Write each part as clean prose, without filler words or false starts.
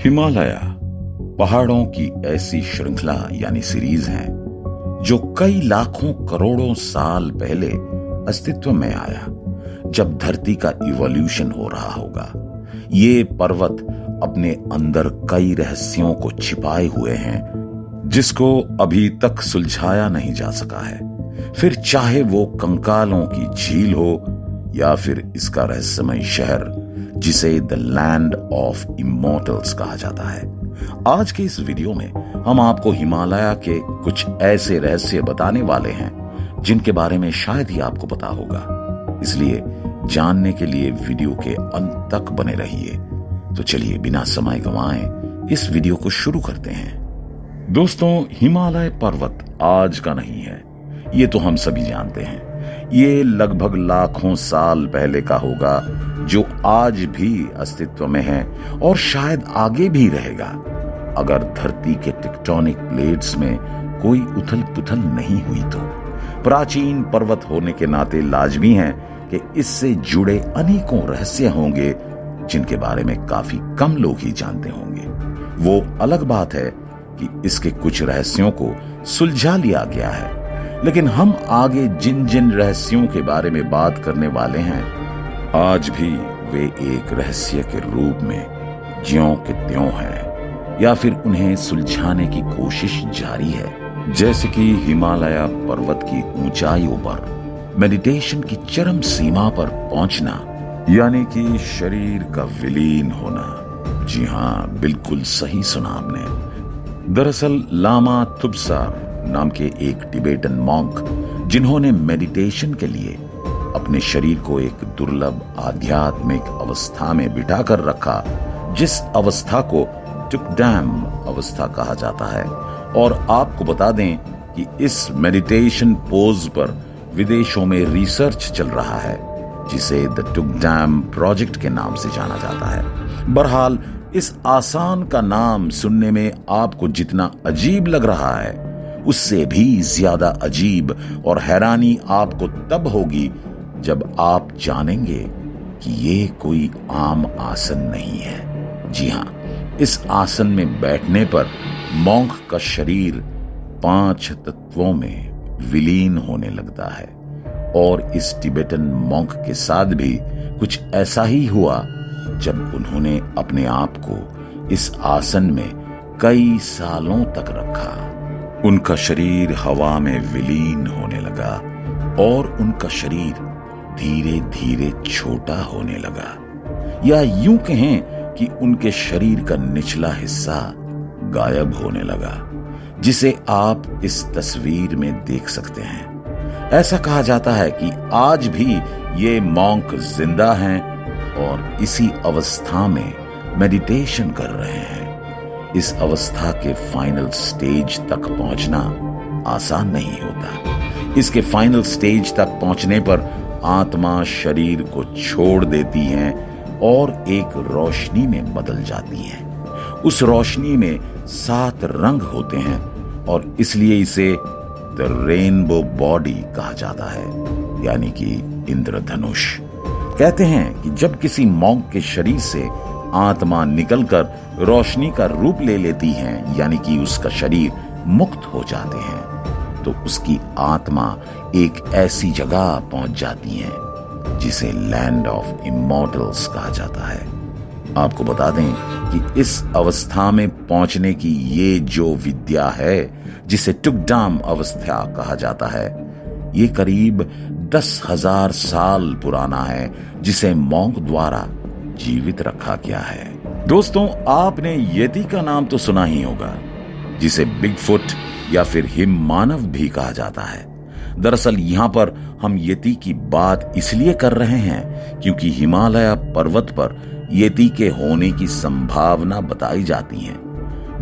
हिमालय पहाड़ों की ऐसी श्रृंखला यानी सीरीज है जो कई लाखों करोड़ों साल पहले अस्तित्व में आया, जब धरती का इवोल्यूशन हो रहा होगा। ये पर्वत अपने अंदर कई रहस्यों को छिपाए हुए हैं जिसको अभी तक सुलझाया नहीं जा सका है। फिर चाहे वो कंकालों की झील हो या फिर इसका रहस्यमय शहर जिसे द लैंड ऑफ इमॉर्टल्स कहा जाता है। आज के इस वीडियो में हम आपको हिमालय के कुछ ऐसे रहस्य बताने वाले हैं जिनके बारे में शायद ही आपको पता होगा, इसलिए जानने के लिए वीडियो के अंत तक बने रहिए। तो चलिए बिना समय गंवाए इस वीडियो को शुरू करते हैं। दोस्तों, हिमालय पर्वत आज का नहीं है, ये तो हम सभी जानते हैं। ये लगभग लाखों साल पहले का होगा, जो आज भी अस्तित्व में है और शायद आगे भी रहेगा, अगर धरती के टेक्टोनिक प्लेट्स में कोई उथल पुथल नहीं हुई तो। प्राचीन पर्वत होने के नाते लाजमी है कि इससे जुड़े अनेकों रहस्य होंगे जिनके बारे में काफी कम लोग ही जानते होंगे। वो अलग बात है कि इसके कुछ रहस्यों को सुलझा लिया गया है, लेकिन हम आगे जिन जिन रहस्यों के बारे में बात करने वाले हैं, आज भी वे एक रहस्य के रूप में ज्यों के त्यों हैं या फिर उन्हें सुलझाने की कोशिश जारी है। जैसे कि हिमालय पर्वत की ऊंचाइयों पर मेडिटेशन की चरम सीमा पर पहुंचना, यानी कि शरीर का विलीन होना। जी हाँ, बिल्कुल सही सुना आपने। दरअसल लामा तुबसार नाम के एक टिबेटन मॉन्क, जिन्होंने मेडिटेशन के लिए अपने शरीर को एक दुर्लभ आध्यात्मिक अवस्था में बिठाकर रखा, जिस अवस्था को टुकडैम अवस्था कहा जाता है। और आपको बता दें कि इस मेडिटेशन पोज पर विदेशों में रिसर्च चल रहा है, जिसे द टुकडैम प्रोजेक्ट के नाम से जाना जाता है। बहरहाल, इस आसान का नाम सुनने में आपको जितना अजीब लग रहा है, उससे भी ज्यादा अजीब और हैरानी आपको तब होगी जब आप जानेंगे कि ये कोई आम आसन नहीं है। जी हाँ, इस आसन में बैठने पर मॉन्क का शरीर 5 तत्वों में विलीन होने लगता है। और इस टिबेटन मॉन्क के साथ भी कुछ ऐसा ही हुआ जब उन्होंने अपने आप को इस आसन में कई सालों तक रखा। उनका शरीर हवा में विलीन होने लगा और उनका शरीर धीरे धीरे छोटा होने लगा, या यूं कहें कि उनके शरीर का निचला हिस्सा गायब होने लगा, जिसे आप इस तस्वीर में देख सकते हैं। ऐसा कहा जाता है कि आज भी ये मॉन्क जिंदा हैं और इसी अवस्था में मेडिटेशन कर रहे हैं। इस अवस्था के फाइनल स्टेज तक पहुंचना आसान नहीं होता। इसके फाइनल स्टेज तक पहुंचने पर आत्मा शरीर को छोड़ देती है और एक रोशनी में बदल जाती है। उस रोशनी में 7 रंग होते हैं और इसलिए इसे द रेनबो बॉडी कहा जाता है, यानी कि इंद्रधनुष। कहते हैं कि जब किसी मॉन्क के शरीर से आत्मा निकलकर रोशनी का रूप ले लेती है, यानी कि उसका शरीर मुक्त हो जाते हैं, तो उसकी आत्मा एक ऐसी जगह पहुंच जाती है जिसे लैंड ऑफ इमॉर्टल्स कहा जाता है। आपको बता दें कि इस अवस्था में पहुंचने की ये जो विद्या है, जिसे टुकडाम अवस्था कहा जाता है, ये करीब 10,000 साल पुराना है, जिसे मॉन्क द्वारा जीवित रखा गया है। दोस्तों, आपने येती का नाम तो सुना ही होगा, जिसे बिगफुट या फिर हिम मानव भी कहा जाता है। दरअसल यहाँ पर हम येती की बात इसलिए कर रहे हैं क्योंकि हिमालय पर्वत पर येती के होने की संभावना बताई जाती है।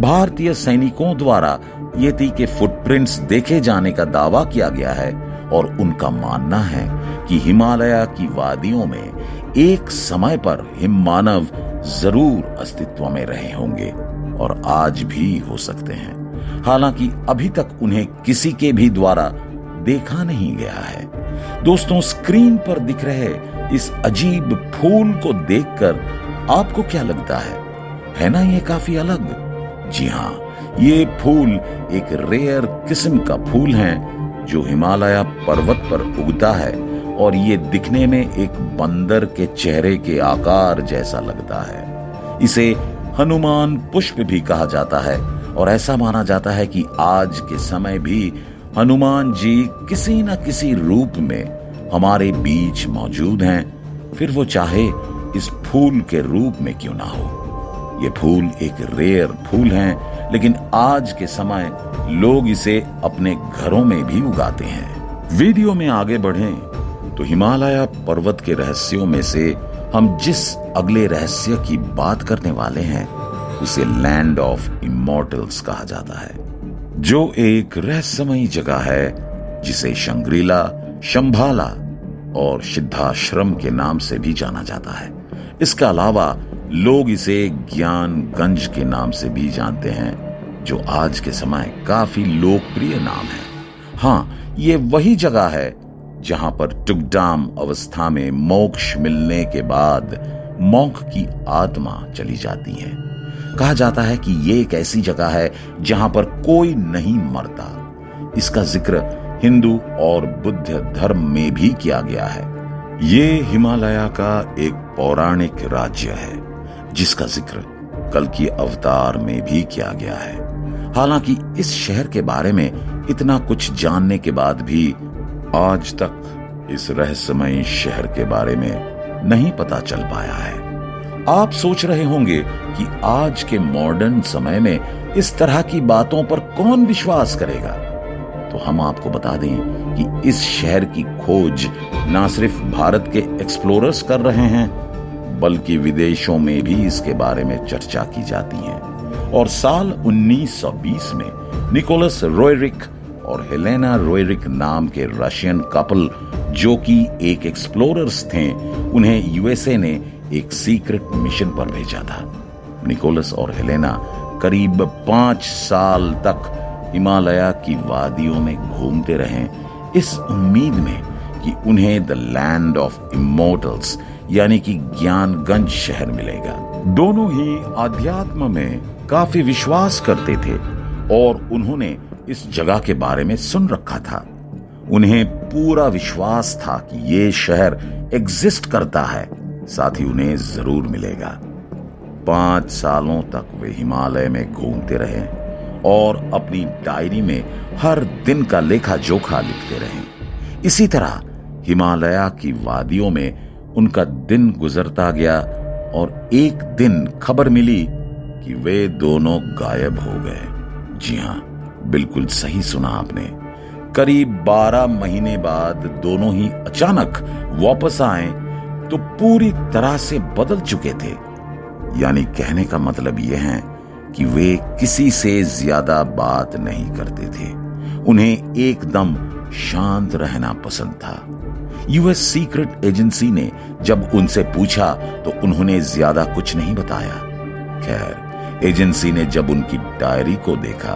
भारतीय सैनिकों द्वारा येती के फुटप्रिंट्स देखे जाने का दावा किया गया है और उनका मानना है कि हिमालय की वादियों में एक समय पर हिम मानव जरूर अस्तित्व में रहे होंगे और आज भी हो सकते हैं। हालांकि अभी तक उन्हें किसी के भी द्वारा देखा नहीं गया है। दोस्तों, स्क्रीन पर दिख रहे इस अजीब फूल को देखकर आपको क्या लगता है? है ना ये काफी अलग। जी हाँ, ये फूल एक रेयर किस्म का फूल है जो हिमालय पर्वत पर उगता है और ये दिखने में एक बंदर के चेहरे के आकार जैसा लगता है। इसे हनुमान पुष्प भी कहा जाता है और ऐसा माना जाता है कि आज के समय भी हनुमान जी किसी न किसी रूप में हमारे बीच मौजूद हैं, फिर वो चाहे इस फूल के रूप में क्यों ना हो। ये फूल एक रेयर फूल है, लेकिन आज के समय लोग इसे अपने घरों में भी उगाते हैं। वीडियो में आगे बढ़ें तो हिमालय पर्वत के रहस्यों में से हम जिस अगले रहस्य की बात करने वाले हैं उसे लैंड ऑफ इमॉर्टल्स कहा जाता है, जो एक रहस्यमयी जगह है जिसे शंग्रीला, शंभाला और सिद्धाश्रम के नाम से भी जाना जाता है। इसके अलावा लोग इसे ज्ञानगंज के नाम से भी जानते हैं, जो आज के समय काफी लोकप्रिय नाम है। हाँ, ये वही जगह है जहां पर टुकडाम अवस्था में मोक्ष मिलने के बाद मॉन्क की आत्मा चली जाती है। कहा जाता है कि ये एक ऐसी जगह है जहां पर कोई नहीं मरता। इसका जिक्र हिंदू और बुद्ध धर्म में भी किया गया है। ये हिमालय का एक पौराणिक राज्य है जिसका जिक्र कल की अवतार में भी किया गया है। हालांकि इस शहर के बारे में इतना कुछ जानने के बाद भी आज तक इस रहस्यमयी शहर के बारे में नहीं पता चल पाया है। आप सोच रहे होंगे कि आज के मॉडर्न समय में इस तरह की बातों पर कौन विश्वास करेगा, तो हम आपको बता दें कि इस शहर की खोज ना सिर्फ भारत के एक्सप्लोरर्स कर रहे हैं, बल्कि विदेशों में भी इसके बारे में चर्चा की जाती है। और साल 1920 में निकोलस रोएरिक और हेलेना रोएरिक नाम के रशियन कपल, जो कि एक एक्सप्लोरर्स थे, उन्हें यूएसए ने एक सीक्रेट मिशन पर भेजा था। निकोलस और हेलेना करीब 5 साल तक हिमालय की वादियों में घूमते रहे, इस उम्मीद में कि उन्हें द लैंड ऑफ इमॉर्टल्स यानी कि ज्ञानगंज शहर मिलेगा। दोनों ही आध्यात्म में काफी विश्वास करते थे और उन्होंने इस जगह के बारे में सुन रखा था। उन्हें पूरा विश्वास था कि ये शहर एग्जिस्ट करता है, साथ ही उन्हें जरूर मिलेगा। 5 सालों तक वे हिमालय में घूमते रहे और अपनी डायरी में हर दिन का लेखा जोखा लिखते रहे। इसी तरह हिमालय की वादियों में उनका दिन गुजरता गया और एक दिन खबर मिली कि वे दोनों गायब हो गए। जी हां, बिल्कुल सही सुना आपने। करीब 12 महीने बाद दोनों ही अचानक वापस आए तो पूरी तरह से बदल चुके थे। यानी कहने का मतलब यह है कि वे किसी से ज्यादा बात नहीं करते थे। उन्हें एकदम शांत रहना पसंद था। यूएस सीक्रेट एजेंसी ने जब उनसे पूछा तो उन्होंने ज्यादा कुछ नहीं बताया। खैर, एजेंसी ने जब उनकी डायरी को देखा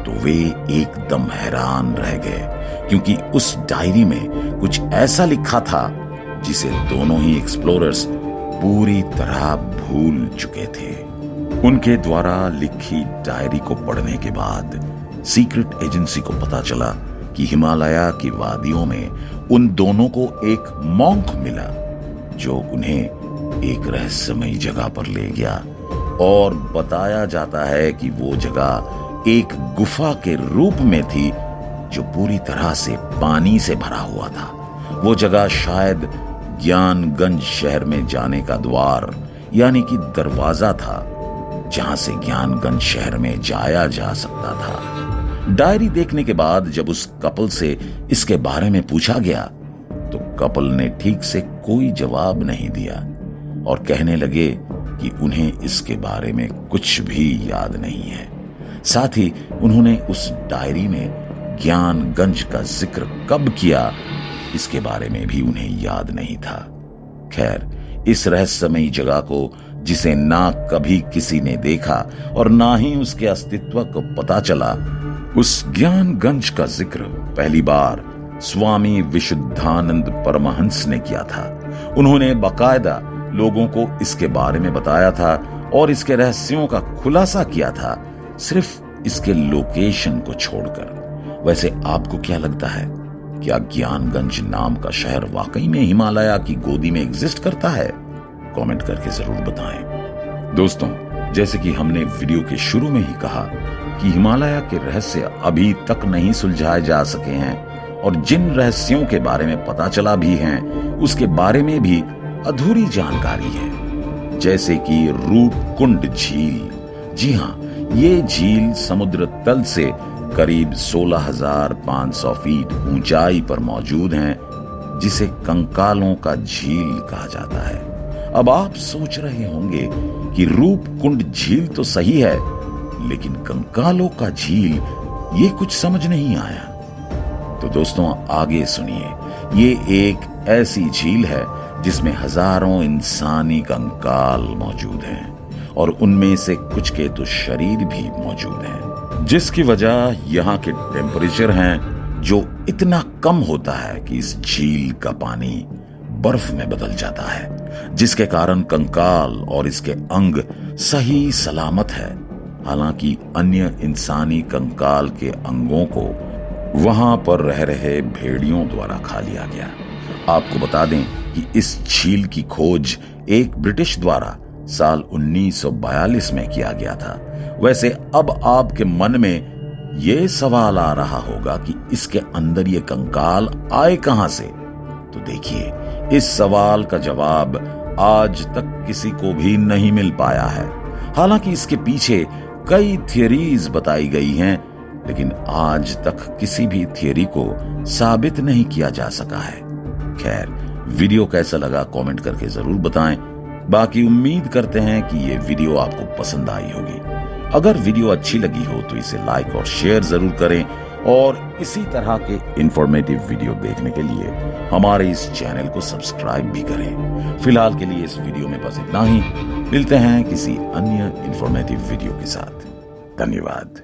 तो वे एकदम हैरान रह गए, क्योंकि उस डायरी में कुछ ऐसा लिखा था जिसे दोनों ही एक्सप्लोरर्स पूरी तरह भूल चुके थे। उनके द्वारा लिखी डायरी को पढ़ने के बाद सीक्रेट एजेंसी को पता चला कि हिमालय की वादियों में उन दोनों को एक मॉन्क मिला, जो उन्हें एक रहस्यमयी जगह पर ले गया। और बताया जाता है कि वो जगह एक गुफा के रूप में थी जो पूरी तरह से पानी से भरा हुआ था। वो जगह शायद ज्ञानगंज शहर में जाने का द्वार यानी कि दरवाजा था, जहां से ज्ञानगंज शहर में जाया जा सकता था। डायरी देखने के बाद जब उस कपल से इसके बारे में पूछा गया तो कपल ने ठीक से कोई जवाब नहीं दिया और कहने लगे कि उन्हें इसके बारे में कुछ भी याद नहीं है। साथ ही उन्होंने उस डायरी में ज्ञानगंज का जिक्र कब किया इसके बारे में भी उन्हें याद नहीं था। खैर, इस रहस्यमयी जगह को जिसे ना कभी किसी ने देखा और ना ही उसके अस्तित्व को पता चला, उस ज्ञानगंज का जिक्र पहली बार स्वामी विशुद्धानंद परमहंस ने किया था। उन्होंने बाकायदा लोगों को इसके बारे में बताया था और इसके रहस्यों का खुलासा किया था सिर्फ इसके लोकेशन को छोड़कर। वैसे आपको क्या लगता है, क्या ज्ञानगंज नाम का शहर वाकई में हिमालय की गोदी में एग्जिस्ट करता है? कमेंट करके जरूर बताएं। दोस्तों, जैसे कि हमने वीडियो के शुरू में ही कहा कि हिमालय के रहस्य अभी तक नहीं सुलझाए जा सके हैं, और जिन रहस्यों के बारे में पता चला भी है उसके बारे में भी अधूरी जानकारी है, जैसे कि रूपकुंड झील। जी हाँ, ये झील समुद्र तल से करीब 16,500 फीट ऊंचाई पर मौजूद है, जिसे कंकालों का झील कहा जाता है। अब आप सोच रहे होंगे कि रूपकुंड झील तो सही है, लेकिन कंकालों का झील, ये कुछ समझ नहीं आया। तो दोस्तों आगे सुनिए। ये एक ऐसी झील है जिसमें हजारों इंसानी कंकाल मौजूद हैं, और उनमें से कुछ के तो शरीर भी मौजूद हैं, जिसकी वजह यहाँ के टेम्परेचर हैं जो इतना कम होता है कि इस झील का पानी बर्फ में बदल जाता है, जिसके कारण कंकाल और इसके अंग सही सलामत है। हालांकि अन्य इंसानी कंकाल के अंगों को वहां पर रह रहे भेड़ियों द्वारा खा लिया गया। आपको बता दें कि इस झील की खोज एक ब्रिटिश द्वारा साल 1942 में किया गया था। वैसे अब आपके मन में ये सवाल आ रहा होगा कि इसके अंदर ये कंकाल आए कहां से? तो देखिए, इस सवाल का जवाब आज तक किसी को भी नहीं मिल पाया है। हालांकि इसके पीछे कई थियरीज बताई गई हैं, लेकिन आज तक किसी भी थियरी को साबित नहीं किया जा सका है। खैर, वीडियो कैसा लगा कमेंट करके जरूर बताएं। बाकी उम्मीद करते हैं कि ये वीडियो आपको पसंद आई होगी। अगर वीडियो अच्छी लगी हो तो इसे लाइक और शेयर जरूर करें, और इसी तरह के इंफॉर्मेटिव वीडियो देखने के लिए हमारे इस चैनल को सब्सक्राइब भी करें। फिलहाल के लिए इस वीडियो में बस इतना ही। मिलते हैं किसी अन्य इंफॉर्मेटिव वीडियो के साथ। धन्यवाद।